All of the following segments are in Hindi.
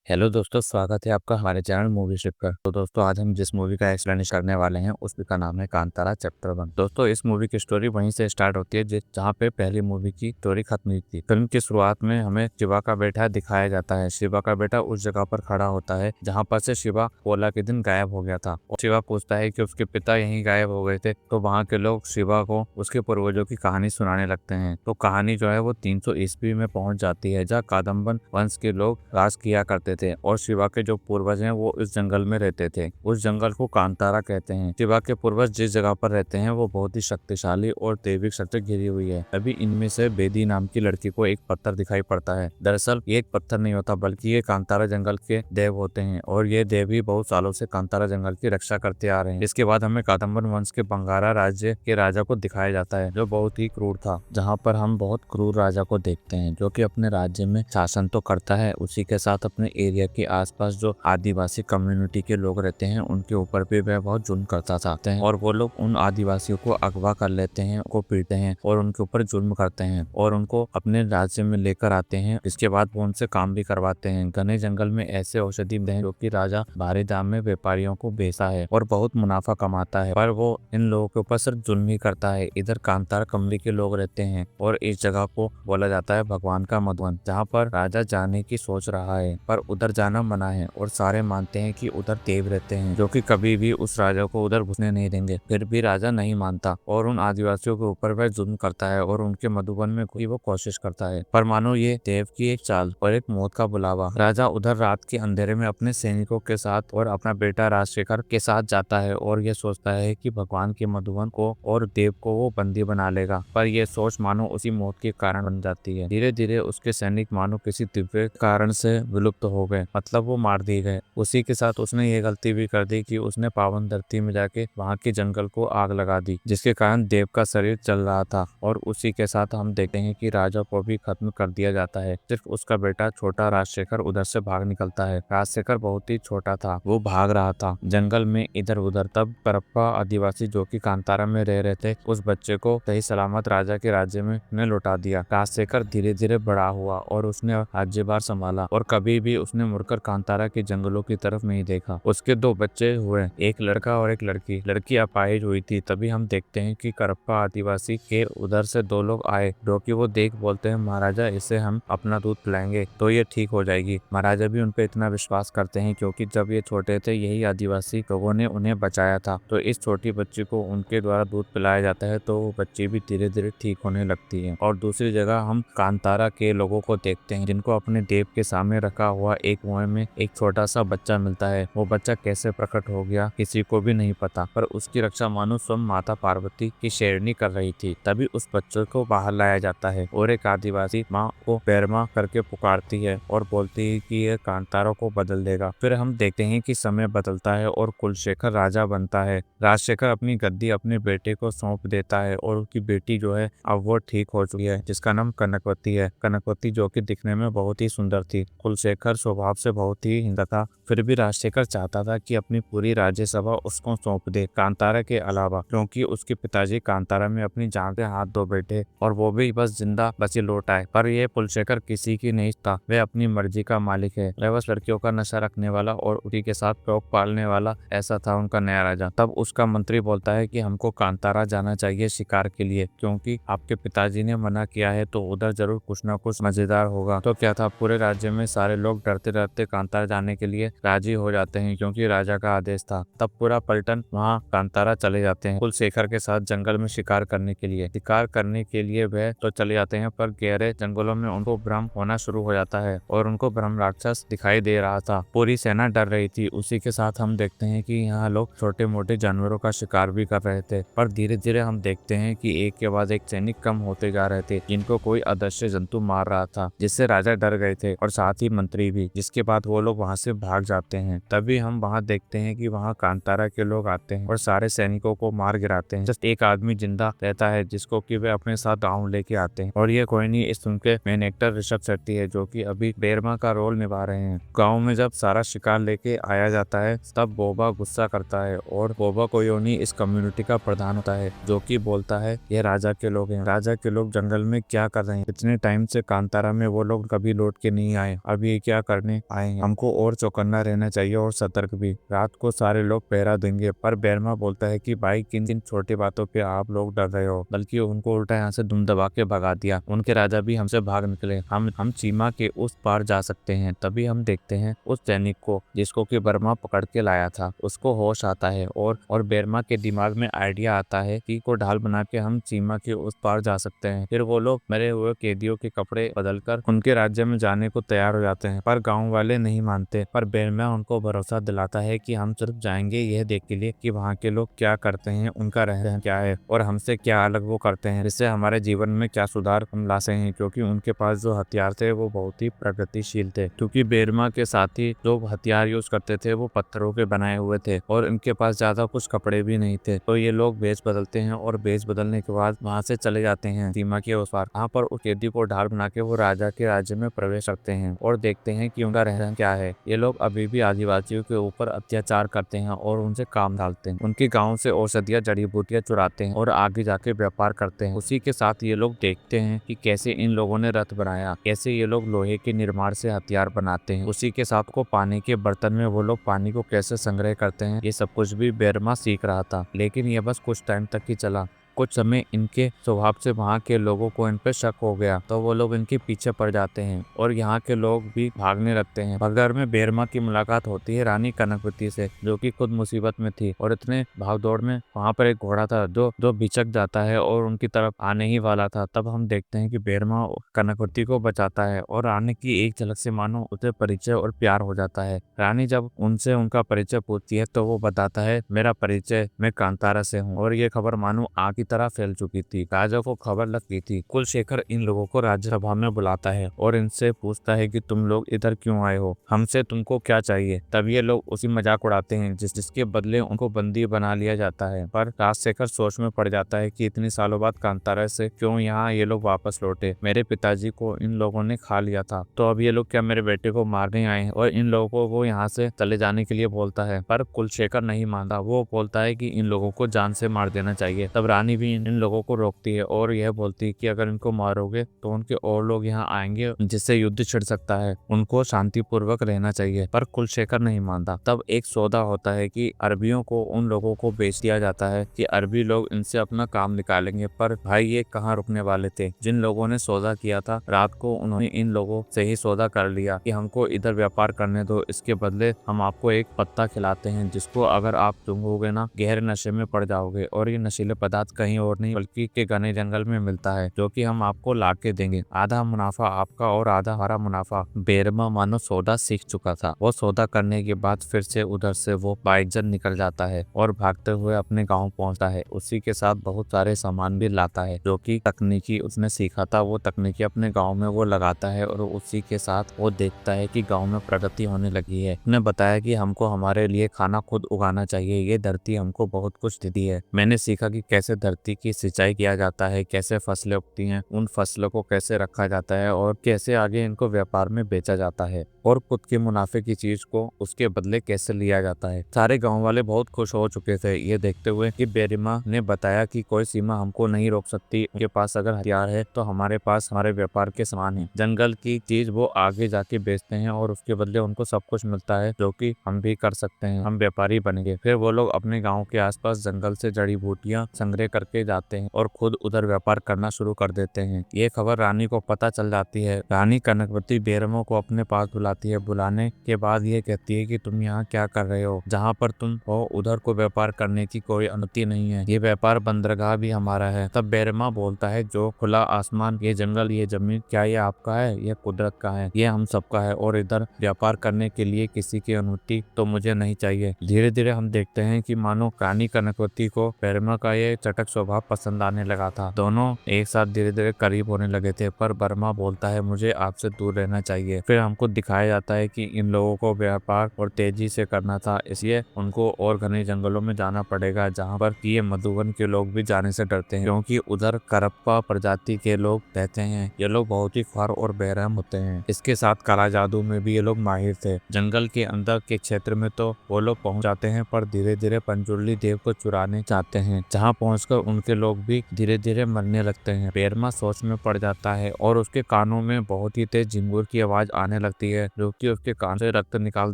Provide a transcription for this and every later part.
हेलो दोस्तों, स्वागत है आपका हमारे चैनल मूवी शिफ्ट पर। तो दोस्तों, आज हम जिस मूवी का एक्सप्लेनेशन करने वाले हैं उसका का नाम है कांतारा चैप्टर 1। दोस्तों, इस मूवी की स्टोरी वहीं से स्टार्ट होती है जहाँ पे पहली मूवी की स्टोरी खत्म हुई थी। फिल्म की शुरुआत में हमें शिवा का बेटा दिखाया जाता है। शिवा का बेटा उस जगह पर खड़ा होता है जहाँ पर से शिवा पोला के दिन गायब हो गया था। और शिवा पूछता है कि उसके पिता यहीं गायब हो गए थे। तो वहाँ के लोग शिवा को उसके पूर्वजों की कहानी सुनाने लगते हैं। तो कहानी जो है वो 300 ईस्वी में पहुंच जाती है, जहाँ कादम्बन वंश के लोग राज किया करते थे और शिवा के जो पूर्वज हैं वो इस जंगल में रहते थे। उस जंगल को कांतारा कहते हैं। शिवा के पूर्वज जिस जगह पर रहते हैं वो बहुत ही शक्तिशाली और दैविक शक्ति घिरी हुई है। अभी इनमें से बेदी नाम की लड़की को एक पत्थर दिखाई पड़ता है। दरअसल ये एक पत्थर नहीं होता, बल्कि ये कांतारा जंगल के देव होते हैं और ये देव ही बहुत सालों से कांतारा जंगल की रक्षा करते आ रहे हैं। इसके बाद हमें कादम्बन वंश के बंगारा राज्य के राजा को दिखाया जाता है, जो बहुत ही क्रूर था। जहाँ पर हम बहुत क्रूर राजा को देखते हैं जो कि अपने राज्य में शासन तो करता है, उसी के साथ अपने एरिया के आसपास जो आदिवासी कम्युनिटी के लोग रहते हैं उनके ऊपर भी वह बहुत जुल्म करता चाहते हैं। और वो लोग उन आदिवासियों को अगवा कर लेते हैं, उनको पीटते हैं और उनके ऊपर जुल्म करते हैं और उनको अपने राज्य में लेकर आते हैं। इसके बाद वो उनसे काम भी करवाते हैं। घने जंगल में ऐसे औषधि हैं जो कि राजा भारी दाम में व्यापारियों को बेचा है और बहुत मुनाफा कमाता है, पर वो इन लोगों के ऊपर सिर्फ जुल्म ही करता है। इधर कांतार कमली के लोग रहते हैं और इस जगह को बोला जाता है भगवान का मधुवन, जहाँ पर राजा जाने की सोच रहा है, पर उधर जाना मना है और सारे मानते हैं कि उधर देव रहते हैं जो कि कभी भी उस राजा को उधर घुसने नहीं देंगे। फिर भी राजा नहीं मानता और उन आदिवासियों के ऊपर वह जुल्म करता है और उनके मधुबन में कोई वो कोशिश करता है, पर मानो ये देव की एक चाल और एक मौत का बुलावा। राजा उधर रात के अंधेरे में अपने सैनिकों के साथ और अपना बेटा राजशेखर के साथ जाता है और ये सोचता है कि भगवान के मधुबन को और देव को वो बंदी बना लेगा, पर यह सोच मानो उसी मौत के कारण बन जाती है। धीरे धीरे उसके सैनिक मानो किसी दिव्य कारण से विलुप्त हो गए, मतलब वो मार दिए गए। उसी के साथ उसने ये गलती भी कर दी कि उसने पावन धरती में जाके वहाँ के जंगल को आग लगा दी, जिसके कारण देव का शरीर जल रहा था। और उसी के साथ हम देखते हैं कि राजा को भी खत्म कर दिया जाता है। सिर्फ उसका बेटा छोटा राजशेखर उधर से भाग निकलता है। राजशेखर बहुत ही छोटा था, वो भाग रहा था जंगल में इधर उधर। तब करप्पा आदिवासी जो कि कांतारा में रह रहे थे, उस बच्चे को सही सलामत राजा के राज्य में लौटा दिया। राजशेखर धीरे धीरे बड़ा हुआ और उसने राज्यभार संभाला और कभी भी उसने मुड़कर कांतारा के जंगलों की तरफ नहीं देखा। उसके 2 बच्चे हुए, एक लड़का और एक लड़की। लड़की अपाहिज हुई थी। तभी हम देखते हैं कि करप्पा आदिवासी के उधर से 2 लोग आए जो कि वो देख बोलते हैं, महाराजा इसे हम अपना दूध पिलाएंगे तो ये ठीक हो जाएगी। महाराजा भी उनपे इतना विश्वास करते हैं क्योंकि जब ये छोटे थे यही आदिवासी लोगों ने उन्हें बचाया था। तो इस छोटी बच्ची को उनके द्वारा दूध पिलाया जाता है तो वो बच्ची भी धीरे धीरे ठीक होने लगती है। और दूसरी जगह हम कांतारा के लोगों को देखते हैं जिनको अपने देव के सामने रखा हुआ एक कुएं में एक छोटा सा बच्चा मिलता है। वो बच्चा कैसे प्रकट हो गया किसी को भी नहीं पता, पर उसकी रक्षा मानो स्वयं माता पार्वती की शेरनी कर रही थी। तभी उस बच्चे को बाहर लाया जाता है और एक आदिवासी माँ को पैरमा करके पुकारती है और बोलती है कि यह कांतारा को बदल देगा। फिर हम देखते हैं कि समय बदलता है और कुलशेखर राजा बनता है। राजशेखर अपनी गद्दी अपने बेटे को सौंप देता है और उसकी बेटी जो है अब वो ठीक हो चुकी है, जिसका नाम कनकवती है। कनकवती जो कि दिखने में बहुत ही सुंदर थी। कुलशेखर स्वभाव से बहुत ही हिंदा था, फिर भी राजशेखर चाहता था कि अपनी पूरी राज्यसभा उसको सौंप दे कांतारा के अलावा, क्योंकि उसके पिताजी कांतारा में अपनी जान से हाथ धो बैठे और वो भी बस जिंदा बची लौट आए। पर ये कुलशेखर किसी की नहीं था, वह अपनी मर्जी का मालिक है। वह बस लड़कियों का नशा रखने वाला और उसी के साथ शौक पालने वाला, ऐसा था उनका नया राजा। तब उसका मंत्री बोलता है कि हमको कांतारा जाना चाहिए शिकार के लिए, क्योंकि आपके पिताजी ने मना किया है तो उधर जरूर कुछ ना कुछ मजेदार होगा। तो क्या था, पूरे राज्य में सारे लोग डरते डरते कांतारा जाने के लिए राजी हो जाते हैं क्योंकि राजा का आदेश था। तब पूरा पलटन वहाँ कांतारा चले जाते हैं कुलशेखर के साथ जंगल में शिकार करने के लिए। शिकार करने के लिए वह तो चले जाते हैं, पर गहरे जंगलों में उनको भ्रम होना शुरू हो जाता है और उनको ब्रह्म राक्षस दिखाई दे रहा था। पूरी सेना डर रही थी। उसी के साथ हम देखते हैं कि यहाँ लोग छोटे मोटे जानवरों का शिकार भी कर रहे थे, पर धीरे धीरे हम देखते हैं कि एक के बाद एक सैनिक कम होते जा रहे थे जिनको कोई अदृश्य जंतु मार रहा था, जिससे राजा डर गए थे और साथ ही मंत्री भी। जिसके बाद वो लोग वहां से भाग भाग जाते हैं। तभी हम वहाँ देखते हैं कि वहाँ कांतारा के लोग आते हैं और सारे सैनिकों को मार गिराते हैं। जस्ट एक आदमी जिंदा रहता है जिसको कि वे अपने साथ गाँव लेके आते हैं। और ये कोई नहीं, इस फिल्म के मेन एक्टर ऋषभ शेट्टी है जो कि अभी बेरमा का रोल निभा रहे हैं। गाँव में जब सारा शिकार लेके आया जाता है तब बोबा गुस्सा करता है और बोबा कोयोनी इस कम्युनिटी का प्रधान होता है जो कि बोलता है ये राजा के लोग हैं। राजा के लोग जंगल में क्या कर रहे हैं? इतने टाइम से कांतारा में वो लोग कभी लौट के नहीं आए, अब ये क्या करने आए हैं? हमको और चौकन्ना रहना चाहिए और सतर्क भी। रात को सारे लोग पहरा देंगे। पर बेरमा बोलता है कि भाई किन किन छोटी बातों पे आप लोग डर रहे हो, बल्कि उनको उल्टा यहाँ से दुम दबा के भगा दिया। उनके राजा भी हमसे भाग निकले, हम चीमा के उस पार जा सकते हैं। तभी हम देखते हैं उस सैनिक को जिसको कि बर्मा पकड़ के लाया था, उसको होश आता है और बेरमा के दिमाग में आइडिया आता है कि को ढाल बना के हम चीमा के उस पार जा सकते हैं। फिर वो लोग मरे हुए कैदियों के कपड़े बदलकर उनके राज्य में जाने को तैयार हो जाते हैं। पर गाँव वाले नहीं मानते। पर बेरमा उनको भरोसा दिलाता है कि हम सिर्फ जाएंगे यह देख के लिए कि वहाँ के लोग क्या करते हैं, उनका रहन क्या है और हमसे क्या अलग वो करते हैं, जिससे हमारे जीवन में क्या सुधार हम ला सकें। क्योंकि उनके पास जो हथियार थे वो बहुत ही प्रगतिशील थे। क्योंकि बेरमा के साथी जो हथियार यूज करते थे वो पत्थरों के बनाए हुए थे और इनके पास ज्यादा कुछ कपड़े भी नहीं थे। तो ये लोग भेष बदलते हैं और भेष बदलने के बाद वहाँ से चले जाते हैं सीमा के उस पार। वहाँ पर उस कैदी को ढाल बना के वो राजा के राज्य में प्रवेश करते हैं और देखते हैं कि उनका रहन क्या है। ये लोग अभी भी आदिवासियों के ऊपर अत्याचार करते हैं और उनसे काम डालते हैं। उनके गाँव से औषधियाँ जड़ी बूटियाँ चुराते हैं और आगे जाके व्यापार करते हैं। उसी के साथ ये लोग देखते हैं कि कैसे इन लोगों ने रथ बनाया, कैसे ये लोग लोहे के निर्माण से हथियार बनाते हैं। उसी के साथ को पानी के बर्तन में वो लोग पानी को कैसे संग्रह करते हैं, ये सब कुछ भी बेरमा सीख रहा था। लेकिन ये बस कुछ टाइम तक ही चला। कुछ समय इनके स्वभाव से वहाँ के लोगों को इन पे शक हो गया तो वो लोग इनके पीछे पड़ जाते हैं और यहाँ के लोग भी भागने लगते हैं। बगदार में बेरमा की मुलाकात होती है रानी कनकवती से जो कि खुद मुसीबत में थी और इतने भागदौड़ में वहाँ पर एक घोड़ा था जो बिचक जाता है और उनकी तरफ आने ही वाला था। तब हम देखते हैं कि बेरमा कनकवती को बचाता है और रानी की एक झलक से मानो उसे परिचय और प्यार हो जाता है। रानी जब उनसे उनका परिचय पूछती है तो वो बताता है मेरा परिचय मैं कांतारा से हूँ। और ये खबर मानो आग की तरह फैल चुकी थी। राजा को खबर लग गई थी। कुलशेखर इन लोगों को राज्यसभा में बुलाता है और इनसे पूछता है कि तुम लोग इधर क्यों आए हो, हमसे तुमको क्या चाहिए। तब ये लोग उसी मजाक उड़ाते हैं जिसके बदले उनको बंदी बना लिया जाता है। पर राजशेखर सोच में पड़ जाता है कि इतने सालों बाद कांतारा से क्यों यहाँ ये लोग वापस लौटे, मेरे पिताजी को इन लोगों ने खा लिया था, तो अब ये लोग क्या मेरे बेटे को मारने आए हैं। और इन लोगों को यहाँ से चले जाने के लिए बोलता है। पर कुलशेखर नहीं मानता, वो बोलता है कि इन लोगों को जान से मार देना चाहिए। तब रानी भी इन लोगों को रोकती है और यह बोलती है कि अगर इनको मारोगे तो उनके और लोग यहाँ आएंगे जिससे युद्ध छिड़ सकता है, उनको शांतिपूर्वक रहना चाहिए। पर कुलशेखर नहीं मानता। तब एक सौदा होता है कि अरबियों को उन लोगों को बेच दिया जाता है कि अरबी लोग इनसे अपना काम निकालेंगे। पर भाई ये कहाँ रुकने वाले थे। जिन लोगों ने सौदा किया था रात को उन्होंने इन लोगों से ही सौदा कर लिया कि हमको इधर व्यापार करने दो, इसके बदले हम आपको एक पत्ता खिलाते हैं जिसको अगर आप सूंघोगे ना गहरे नशे में पड़ जाओगे। और ये नशीले पदार्थ कहीं और नहीं बल्कि के घने जंगल में मिलता है जो कि हम आपको ला के देंगे। आधा मुनाफा आपका और आधा हमारा मुनाफा। बेरमा मानो सौदा सीख चुका था। वो सौदा करने के बाद फिर से उधर से वो बाइकजन निकल जाता है और भागते हुए अपने गाँव पहुँचता है। उसी के साथ बहुत सारे सामान भी लाता है जो कि तकनीकी उसने सीखा था, वो तकनीकी अपने गाँव में वो लगाता है। और उसी के साथ वो देखता है कि गाँव में प्रगति होने लगी है। उसने बताया कि हमको हमारे लिए खाना खुद उगाना चाहिए, ये धरती हमको बहुत कुछ देती है। मैंने सीखा कि कैसे धरती की सिंचाई किया जाता है, कैसे फसलें उगती हैं, उन फसलों को कैसे रखा जाता है और कैसे आगे इनको व्यापार में बेचा जाता है और खुद के मुनाफे की चीज को उसके बदले कैसे लिया जाता है। सारे गांव वाले बहुत खुश हो चुके थे ये देखते हुए कि बेरिमा ने बताया कि कोई सीमा हमको नहीं रोक सकती, उनके पास अगर हथियार है तो हमारे पास हमारे व्यापार के सामान है। जंगल की चीज वो आगे जाके बेचते हैं और उसके बदले उनको सब कुछ मिलता है जो कि हम भी कर सकते हैं, हम व्यापारी बनेंगे। फिर वो लोग अपने गाँव के आसपास जंगल से जड़ी बूटियां संग्रह करके जाते हैं और खुद उधर व्यापार करना शुरू कर देते हैं। ये खबर रानी को पता चल जाती है। रानी कनकवती बेरमो को अपने पास बुलाती है। बुलाने के बाद ये कहती है कि तुम यहाँ क्या कर रहे हो, जहाँ पर तुम हो उधर को व्यापार करने की कोई अनुमति नहीं है, ये व्यापार बंदरगाह भी हमारा है। तब बेरमा बोलता है जो खुला आसमान, ये जंगल, ये जमीन, क्या ये आपका है? ये कुदरत का है, ये हम सबका है और इधर व्यापार करने के लिए किसी की अनुमति तो मुझे नहीं चाहिए। धीरे धीरे हम देखते हैं कि मानो रानी कनकवती को बेरमा का ये चटक स्वभाव पसंद आने लगा था। दोनों एक साथ धीरे धीरे करीब होने लगे थे, पर बर्मा बोलता है मुझे आपसे दूर रहना चाहिए। फिर हमको दिखाया जाता है कि इन लोगों को व्यापार और तेजी से करना था, इसलिए उनको और घने जंगलों में जाना पड़ेगा, जहाँ पर ये मधुबन के लोग भी जाने से डरते हैं, क्योंकि उधर करप्पा प्रजाति के लोग रहते हैं। ये लोग बहुत ही ख्वार और बेरहम होते हैं। इसके साथ काला जादू में भी ये लोग माहिर थे। जंगल के अंदर के क्षेत्र में तो वो लोग पहुंच जाते हैं, पर धीरे धीरे पंजुर्ली देव को चुराने चाहते हैं, जहां पहुंचकर उनके लोग भी धीरे धीरे मरने लगते हैं। बेरमा सोच में पड़ जाता है और उसके कानों में बहुत ही तेज झिंगुर की आवाज आने लगती है, जो कि उसके कान से रक्त निकाल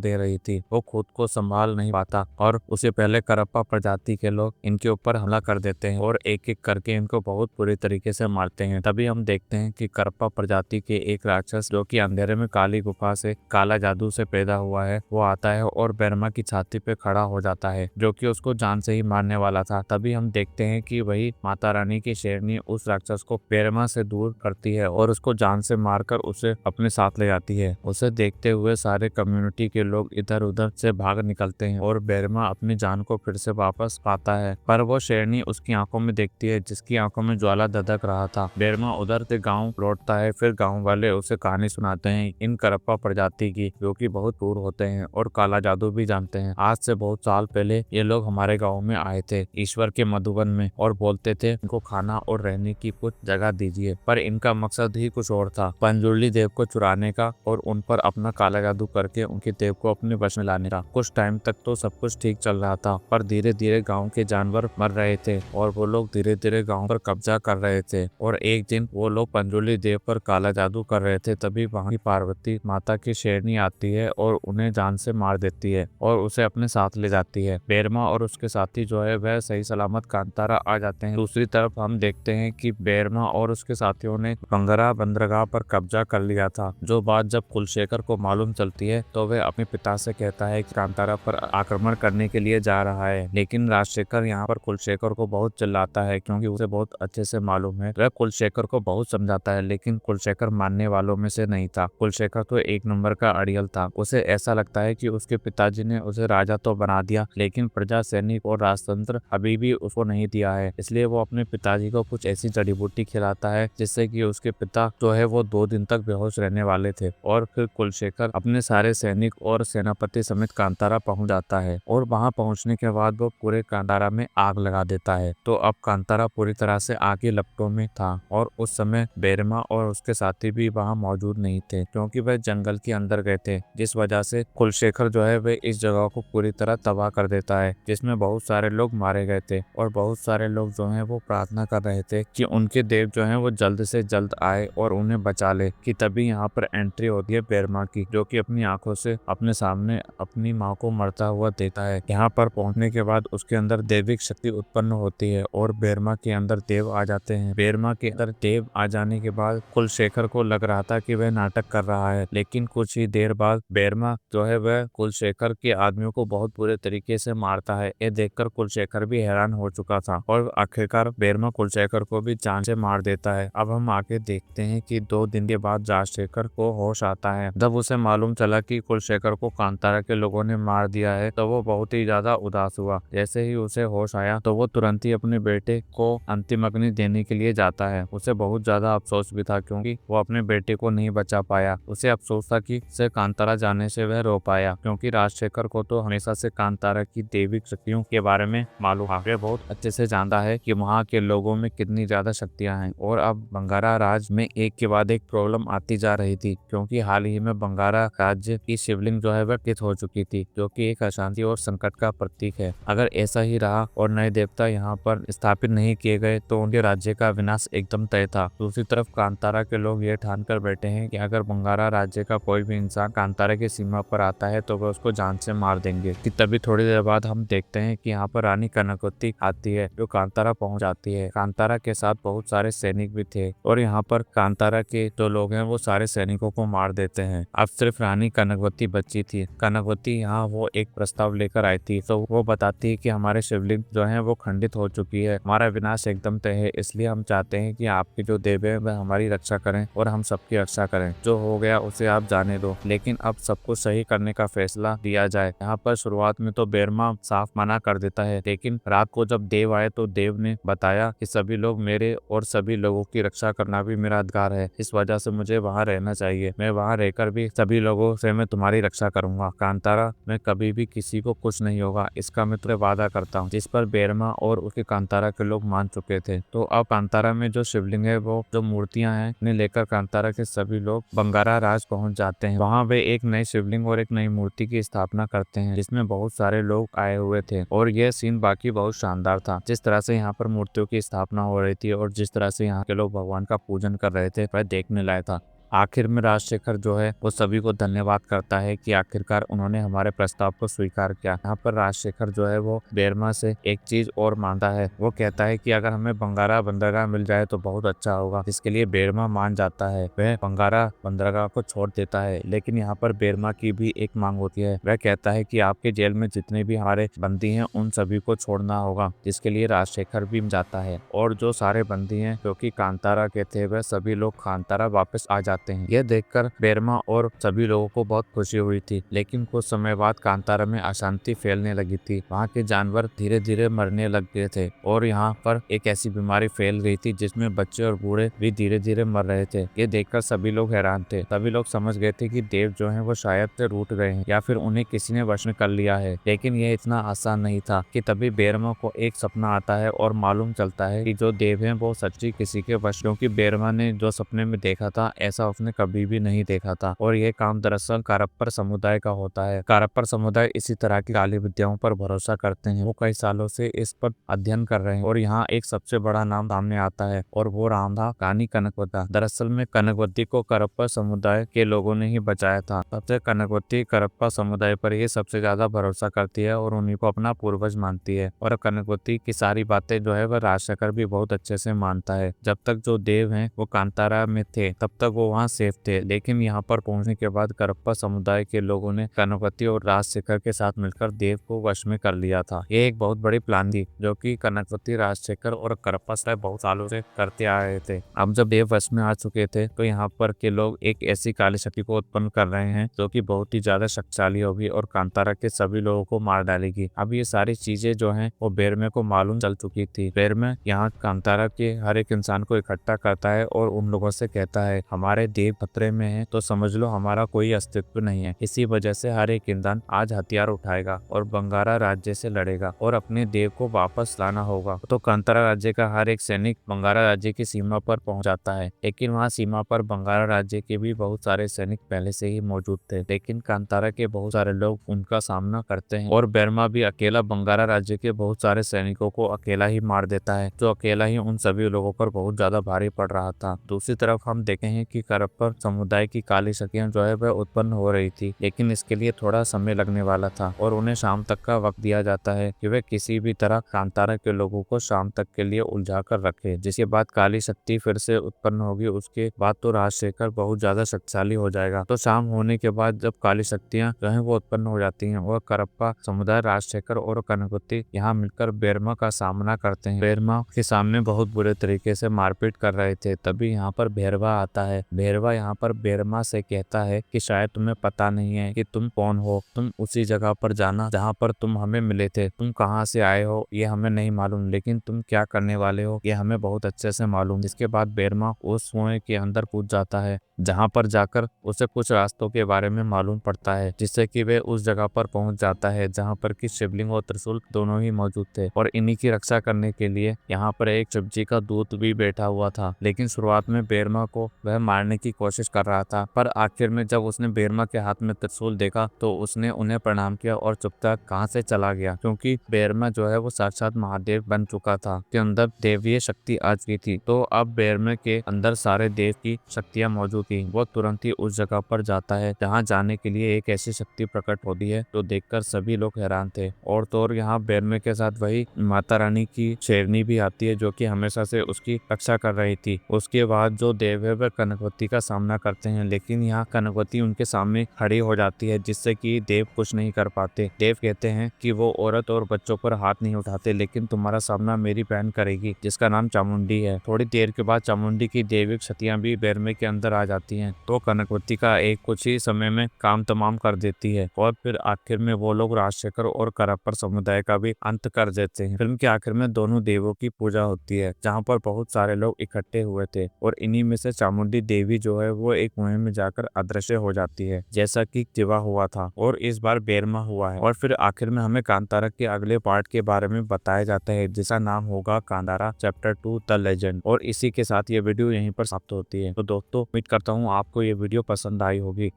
दे रही थी। वो खुद को संभाल नहीं पाता और उसे पहले करप्पा प्रजाति के लोग इनके ऊपर हमला कर देते हैं और एक एक करके इनको बहुत बुरी तरीके से मारते हैं। तभी हम देखते हैं कि करप्पा प्रजाति के एक राक्षस, जो कि अंधेरे में काली गुफा से काला जादू से पैदा हुआ है, वो आता है और बेरमा की छाती पे खड़ा हो जाता है, जो कि उसको जान से ही मारने वाला था। तभी हम देखते हैं कि वही माता रानी की शेरनी उस राक्षस को बेरमा से दूर करती है और उसको जान से मारकर उसे अपने साथ ले जाती है। उसे देखते हुए सारे कम्युनिटी के लोग इधर उधर से भाग निकलते हैं और बेरमा अपनी जान को फिर से वापस पाता है, पर वो शेरनी उसकी आंखों में देखती है, जिसकी आंखों में ज्वाला धधक रहा था। बेरमा उधर से गाँव लौटता है। फिर गाँव वाले उसे कहानी सुनाते हैं इन करप्पा प्रजाति की, जो कि बहुत दूर होते हैं और काला जादू भी जानते हैं। आज से बहुत साल पहले ये लोग हमारे गाँव में आए थे, ईश्वर के मधुबन में, और बोलते थे इनको खाना और रहने की कुछ जगह दीजिए, पर इनका मकसद ही कुछ और था, पंजुर्ली देव को चुराने का और उन पर अपना काला जादू करके उनके देव को अपने वश में लाने का। कुछ टाइम तक तो सब कुछ ठीक चल रहा था, पर धीरे धीरे गांव के जानवर मर रहे थे और वो लोग धीरे धीरे गांव पर कब्जा कर रहे थे। और एक दिन वो लोग पंजुर्ली देव पर काला जादू कर रहे थे, तभी वहाँ की पार्वती माता की शेरनी आती है और उन्हें जान से मार देती है और उसे अपने साथ ले जाती है। बेरमा और उसके साथी जो है वह सही सलामत कांतारा आ जाते हैं। दूसरी तरफ हम देखते हैं कि बेरमा और उसके साथियों ने बंगरा बंदरगाह पर कब्जा कर लिया था। जो बात जब कुलशेखर को मालूम चलती है तो वह अपने पिता से कहता है कि कांतारा पर आक्रमण करने के लिए जा रहा है, लेकिन राजशेखर यहाँ पर कुलशेखर को बहुत चिल्लाता है, क्योंकि उसे बहुत अच्छे से मालूम है। वह कुलशेखर को बहुत समझाता है, लेकिन कुलशेखर मानने वालों में से नहीं था। कुलशेखर तो एक नंबर का अड़ियल था। उसे ऐसा लगता है कि उसके पिताजी ने उसे राजा तो बना दिया, लेकिन प्रजा सैनिक और राजतंत्र अभी भी उसको नहीं दिया है। इसलिए वो अपने पिताजी को कुछ ऐसी जड़ी बूटी खिलाता है जिससे कि उसके पिता जो है वो 2 दिन तक बेहोश रहने वाले थे। और फिर कुलशेखर अपने सारे सैनिक और सेनापति समेत कांतारा पहुंच जाता है और वहां पहुंचने के बाद वो पूरे कांतारा में आग लगा देता है। तो अब कांतारा पूरी तरह से आग की लपटों में था और उस समय बेरमा और उसके साथी भी वहां मौजूद नहीं थे, क्योंकि वह जंगल के अंदर गए थे, जिस वजह से कुलशेखर जो है वह इस जगह को पूरी तरह तबाह कर देता है, जिसमें बहुत सारे लोग मारे गए थे और बहुत सारे लोग जो हैं वो प्रार्थना कर रहे थे कि उनके देव जो हैं वो जल्द से जल्द आए और उन्हें बचा ले। कि तभी यहाँ पर एंट्री होती है बेरमा की, जो कि अपनी आंखों से अपने सामने अपनी माँ को मरता हुआ देखता है। यहाँ पर पहुंचने के बाद उसके अंदर दैविक शक्ति उत्पन्न होती है और बेरमा के अंदर देव आ जाते हैं। बेरमा के अंदर देव आ जाने के बाद कुलशेखर को लग रहा था कि वह नाटक कर रहा है, लेकिन कुछ ही देर बाद बेरमा जो है वह कुलशेखर के आदमियों को बहुत बुरे तरीके से मारता है। ये देखकर कुलशेखर भी हैरान हो चुका था और आखिरकार बेरमा कुलशेखर को भी जान से मार देता है। अब हम आगे देखते हैं कि 2 दिन के बाद राजशेखर को होश आता है। जब उसे मालूम चला कि कुलशेखर को कांतारा के लोगों ने मार दिया है तो वो बहुत ही ज्यादा उदास हुआ। जैसे ही उसे होश आया तो वो तुरंत ही अपने बेटे को अंतिम अग्नि देने के लिए जाता है। उसे बहुत ज्यादा अफसोस भी था, क्योंकि वो अपने बेटे को नहीं बचा पाया। उसे अफसोस था कि उसे कांतारा जाने से वह रो पाया, क्योंकि राजशेखर को तो हमेशा से कांतारा की दैविक शक्तियों के बारे में मालूम है। बहुत अच्छे से जानता है कि वहाँ के लोगों में कितनी ज्यादा शक्तियां हैं। और अब बंगारा राज्य में एक के बाद एक प्रॉब्लम आती जा रही थी, क्योंकि हाल ही में बंगारा राज्य की शिवलिंग जो है वह कित हो चुकी थी, जो कि एक अशांति और संकट का प्रतीक है। अगर ऐसा ही रहा और नए देवता यहाँ पर स्थापित नहीं किए गए तो उनके राज्य का विनाश एकदम तय था। दूसरी तरफ कांतारा के लोग ये ठान कर बैठे हैं कि अगर बंगारा राज्य का कोई भी इंसान कांतारा की सीमा पर आता है तो वह उसको जान से मार देंगे। कि तभी थोड़ी देर बाद हम देखते हैं कि यहाँ पर रानी कनकवती आती है, जो कांतारा पहुंच जाती है। कांतारा के साथ बहुत सारे सैनिक भी थे और यहाँ पर कांतारा के जो लोग हैं वो सारे सैनिकों को मार देते हैं। अब सिर्फ रानी कनकवती बची थी। कनकवती यहाँ वो एक प्रस्ताव लेकर आई थी, तो वो बताती है कि हमारे शिवलिंग जो है वो खंडित हो चुकी है, हमारा विनाश एकदम तय है, इसलिए हम चाहते हैं कि आपके जो देव है वह हमारी रक्षा करें और हम सबकी रक्षा करें। जो हो गया उसे आप जाने दो, लेकिन अब सब कुछ सही करने का फैसला लिया जाए। यहाँ पर शुरुआत में तो बेरमा साफ मना कर देता है, लेकिन रात को जब देव आए तो देव ने बताया कि सभी लोग मेरे और सभी लोगों की रक्षा करना भी मेरा अधिकार है, इस वजह से मुझे वहाँ रहना चाहिए। मैं वहाँ रहकर भी सभी लोगों से मैं तुम्हारी रक्षा करूंगा। कांतारा में कभी भी किसी को कुछ नहीं होगा, इसका मैं तुम्हें वादा करता हूँ। जिस पर बेरमा और उसके कांतारा के लोग मान चुके थे। तो अब कांतारा में जो शिवलिंग है, वो जो मूर्तियां हैं, उन्हें लेकर कांतारा के सभी लोग बंगारा राज पहुंच जाते हैं। वहाँ वे एक नई शिवलिंग और एक नई मूर्ति की स्थापना करते हैं, जिसमें बहुत सारे लोग आए हुए थे। और यह सीन बाकी बहुत शानदार था। जिस तरह से यहाँ पर मूर्तियों की स्थापना हो रही थी और जिस तरह से यहाँ के लोग भगवान का पूजन कर रहे थे, वह देखने लायक था। आखिर में राजशेखर जो है वो सभी को धन्यवाद करता है कि आखिरकार उन्होंने हमारे प्रस्ताव को स्वीकार किया। यहाँ पर राजशेखर जो है वो बेरमा से एक चीज और मांगता है। वो कहता है कि अगर हमें बंगारा बंदरगाह मिल जाए तो बहुत अच्छा होगा, जिसके लिए बेरमा मान जाता है। वह बंगारा बंदरगाह को छोड़ देता है, लेकिन यहाँ पर बेरमा की भी एक मांग होती है। वह कहता है कि आपके जेल में जितने भी हमारे बंदी हैं उन सभी को छोड़ना होगा, जिसके लिए राजशेखर भी जाता है। और जो सारे बंदी हैं जो कि कांतारा के थे, वह सभी लोग कांतारा वापस आ जाते हैं। यह देखकर बेरमा और सभी लोगों को बहुत खुशी हुई थी, लेकिन कुछ समय बाद कांतारा में अशांति फैलने लगी थी। वहाँ के जानवर धीरे धीरे मरने लग गए थे और यहाँ पर एक ऐसी बीमारी फैल रही थी जिसमें बच्चे और बूढ़े भी धीरे धीरे मर रहे थे। ये देखकर सभी लोग हैरान थे। सभी लोग समझ गए थे कि देव जो है वो शायद से रूठ गए हैं या फिर उन्हें किसी ने वश में कर लिया है। लेकिन यह इतना आसान नहीं था कि तभी बेरमा को एक सपना आता है और मालूम चलता है कि जो देव है वो सच्ची किसी के वश, क्योंकि बेरमा ने जो सपने में देखा था ऐसा उसने कभी भी नहीं देखा था। और यह काम दरअसल कारप्पर समुदाय का होता है। कारप्पर समुदाय इसी तरह की काली विद्याओं पर भरोसा करते हैं। वो कई सालों से इस पर अध्ययन कर रहे हैं और यहाँ एक सबसे बड़ा नाम सामने आता है और वो राम था, रानी कनकवती। दरअसल में कनकवती को कारप्पर समुदाय के लोगों ने ही बचाया था। तब से कनकवती कारप्पर समुदाय पर ही सबसे ज्यादा भरोसा करती है और उन्हीं को अपना पूर्वज मानती है। और कनकवती की सारी बातें जो है वह राजशेखर भी बहुत अच्छे से मानता है। जब तक जो देव हैं वो कांतारा में थे तब तक वो वहाँ सेफ थे, लेकिन यहाँ पर पहुंचने के बाद कारप्पर समुदाय के लोगों ने कनकवती और राजशेखर के साथ मिलकर देव को वश में कर लिया था। ये एक बहुत बड़ी प्लान थी जो कि कनकवती, राजशेखर और कारप्पर समुदाय बहुत सालों से करते आ रहे थे। अब जब देव वश में आ चुके थे तो यहाँ पर के लोग एक ऐसी काली शक्ति को उत्पन्न कर रहे हैं जो कि बहुत ही ज्यादा शक्तिशाली होगी और कांतारा के सभी लोगों को मार डालेगी। अब ये सारी चीजें जो हैं वो बेरमे को मालूम चल चुकी थी। बेरमे यहाँ कांतारा के हर एक इंसान को इकट्ठा करता है और उन लोगों से कहता है हमारे देव खतरे में है तो समझ लो हमारा कोई अस्तित्व नहीं है। इसी वजह से हर एक इंसान आज हथियार उठाएगा और बंगारा राज्य से लड़ेगा और अपने देव को वापस लाना होगा। तो कांतारा राज्य का हर एक सैनिक बंगारा राज्य की सीमा पर पहुंच जाता है, लेकिन वहाँ सीमा पर बंगारा राज्य के भी बहुत सारे सैनिक पहले से ही मौजूद थे। लेकिन कांतारा के बहुत सारे लोग उनका सामना करते हैं और बेरमा भी अकेला बंगारा राज्य के बहुत सारे सैनिकों को अकेला ही मार देता है, जो अकेला ही उन सभी लोगों पर बहुत ज्यादा भारी पड़ रहा था। दूसरी तरफ हम देखे हैं कि कारप्पर समुदाय की काली शक्तियां जो है वह उत्पन्न हो रही थी, लेकिन इसके लिए थोड़ा समय लगने वाला था और उन्हें शाम तक का वक्त दिया जाता है कि वे किसी भी तरह कांतारा के लोगों को शाम तक के लिए उलझा कर रखे, जिसके बाद काली शक्ति फिर से उत्पन्न होगी। उसके बाद तो राजशेखर बहुत ज्यादा शक्तिशाली हो जाएगा। तो शाम होने के बाद जब काली शक्तियां जो है वो उत्पन्न हो जाती हैं और कारप्पर समुदाय, राजशेखर और कनकवती यहाँ मिलकर बेरमा का सामना करते हैं। बेरमा के सामने बहुत बुरे तरीके से मारपीट कर रहे थे। तभी यहाँ पर भैरवा आता है। भैरवा यहाँ पर बेरमा से कहता है कि शायद तुम्हें पता नहीं है कि तुम कौन हो, तुम उसी जगह पर जाना जहाँ पर तुम हमें मिले थे। तुम कहाँ से आए हो ये हमें नहीं मालूम, लेकिन तुम क्या करने वाले हो ये हमें बहुत अच्छे से मालूम। जिसके बाद बेरमा उस कुएं के अंदर कूद जाता है, जहाँ पर जाकर उसे कुछ रास्तों के बारे में मालूम पड़ता है, जिससे कि वे उस जगह पर पहुंच जाता है जहाँ पर कि शिवलिंग और त्रिशूल दोनों ही मौजूद थे। और इन्हीं की रक्षा करने के लिए यहाँ पर एक शिवजी का दूत भी बैठा हुआ था। लेकिन शुरुआत में बेरमा को वह मारने की कोशिश कर रहा था, पर आखिर में जब उसने बेरमा के हाथ में त्रिशूल देखा तो उसने उन्हें प्रणाम किया और चुपचाप कहाँ से चला गया, क्योंकि बेरमा जो है वो साक्षात महादेव बन चुका था, के अंदर देवीय शक्ति आ चुकी थी। तो अब बेरमे के अंदर सारे देव की शक्तियां मौजूद थी। वो तुरंत ही उस जगह पर जाता है जहाँ जाने के लिए एक ऐसी शक्ति प्रकट होती है जो देखकर सभी लोग हैरान थे। और तो और यहाँ बेरमे के साथ वही माता रानी की शेरनी भी आती है जो कि हमेशा से उसकी रक्षा कर रही थी। उसके बाद जो देव है वह कनकवती चुनौती का सामना करते हैं, लेकिन यहाँ कनकवती उनके सामने खड़ी हो जाती है, जिससे कि देव कुछ नहीं कर पाते। देव कहते हैं कि वो औरत और बच्चों पर हाथ नहीं उठाते, लेकिन तुम्हारा सामना मेरी बहन करेगी जिसका नाम चामुंडी है। थोड़ी देर के बाद चामुंडी की दैविक शक्तियां भी बैरमे के अंदर आ जाती हैं, तो कनकवती का एक कुछ ही समय में काम तमाम कर देती है और फिर आखिर में वो लोग राजशेखर और करप्पर समुदाय का भी अंत कर देते हैं। फिल्म के आखिर में दोनों देवों की पूजा होती है, जहाँ पर बहुत सारे लोग इकट्ठे हुए थे और इन्हीं में से चामुंडी देवी जो है वो एक मुहिम में जाकर अदृश्य हो जाती है, जैसा कि दिवा हुआ था और इस बार बेरमा हुआ है। और फिर आखिर में हमें कांतारा के अगले पार्ट के बारे में बताया जाता है, जिसका नाम होगा कांतारा चैप्टर 2 द लेजेंड। और इसी के साथ ये वीडियो यहीं पर समाप्त होती है। तो दोस्तों उम्मीद करता हूँ आपको ये वीडियो पसंद आई होगी।